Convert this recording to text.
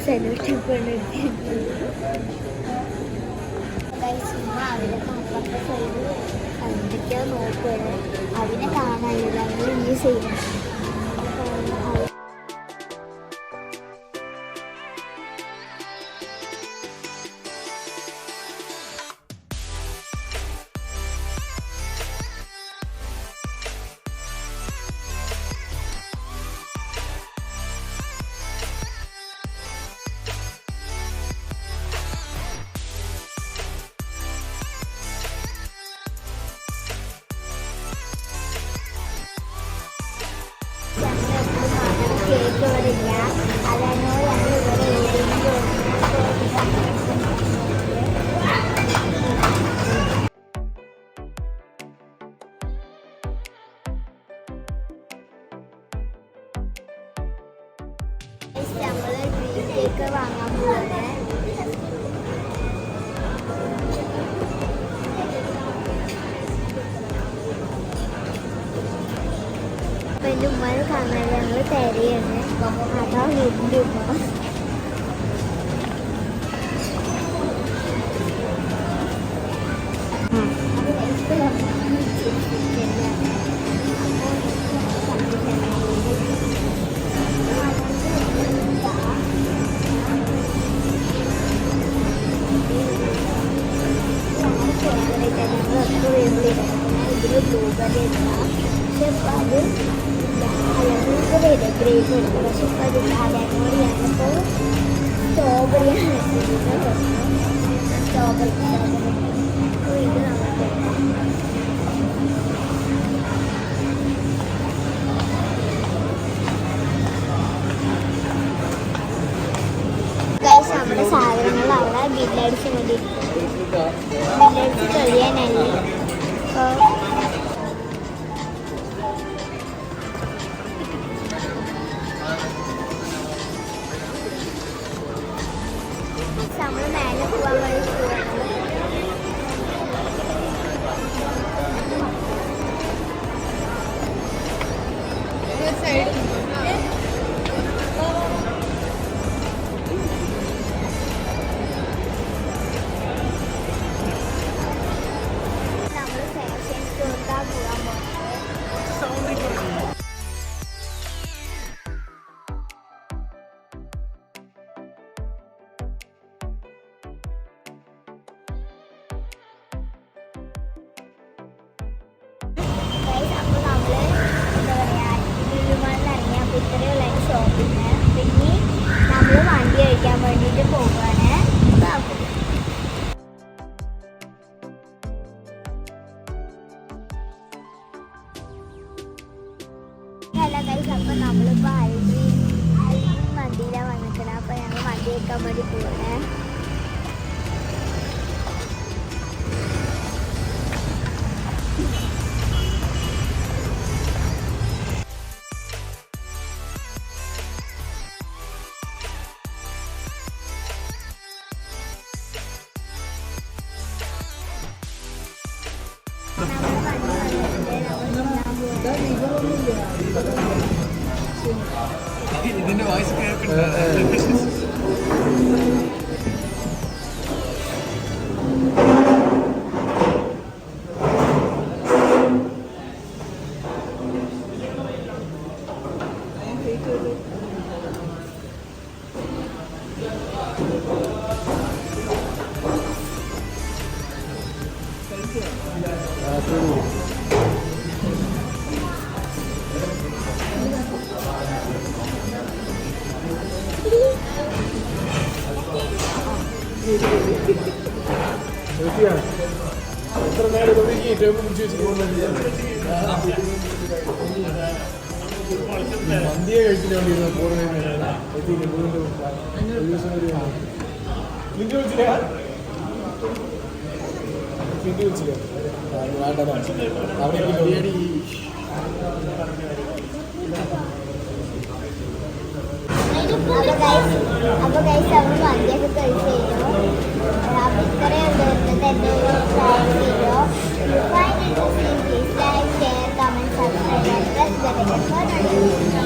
സെലോട്ടിപ്പാണ് അവരൊക്കെ സൈഡ് എന്തൊക്കെയോ നോക്കുകയാണ്. അതിനെ കാണാനില്ല, നമ്മൾ യൂസ് ചെയ്യണം. കേക്ക് ഇവിടെ ഇല്ല, അതോ ഞങ്ങൾ ഇവിടെ നമ്മൾ ഡ്രീം കേക്ക് വാങ്ങാൻ പോവാണ്. അപ്പം എൻ്റെ ഉമ്മനെ കാണാൻ ഞങ്ങൾ തിരയാണ്. അതാ വീടിൻ്റെ ഉമ്മ. ഇതിൽ ബ്ലൂബെറി ഇടാം, പക്ഷെ ഇപ്പം അത് ബ്ലൂബെറി ഇല്ല, ഗ്രേപ്പ് എടുക്കാം. പക്ഷെ ഇപ്പം അത് അതിനോട് ഞാനിപ്പോൾ സ്ട്രോബെറിയാണ് സ്ട്രോബെറി അപ്പോൾ ഇത് നമുക്ക് നമ്മുടെ സാധനങ്ങൾ അവിടെ ബില്ലടിച്ച് മതി. ബില്ലടിച്ച് കഴിയാനല്ലേ. അപ്പോൾ നമ്മൾ മേലെ പോകാൻ വേണ്ടി പോവാണ്. ഇത്രയുള്ള ഷോപ്പിന് പിന്നെ നമ്മൾ വണ്ടി കഴിക്കാൻ വേണ്ടിയിട്ട് പോവുകയാണ്. ഹലോ ഗൈസ്, അപ്പം നമ്മളിപ്പോൾ ഹൽദി വണ്ടിയിലാണ് വന്നിട്ടുണ്ട്. അപ്പോൾ ഞങ്ങൾ വണ്ടി കഴിക്കാൻ വേണ്ടി പോവുകയാണ്. ഇതിന്റെ വോയിസ് കേൾക്കുന്നുണ്ട്. എത്ര നേരം ടേബിൾ പിടിച്ച് വെച്ചിട്ട് മന്തിയെ കഴിച്ചിട്ട് വേണ്ടി പോകുന്നതിന് നിന്റെ വെച്ചില്ല പിന്നെ വെച്ചില്ല അവിടെ ബിരിയാണി അപ്പോൾ ഗൈസ് നമ്മൾ മന്തിയൊക്കെ കഴിച്ച് കഴിഞ്ഞു. അപ്പോൾ ഇത്രയും ഉണ്ടായിരുന്നത് എൻ്റെ ഒരു video. Fine interesting, please like, share, comment, subscribe and press the bell icon four notification.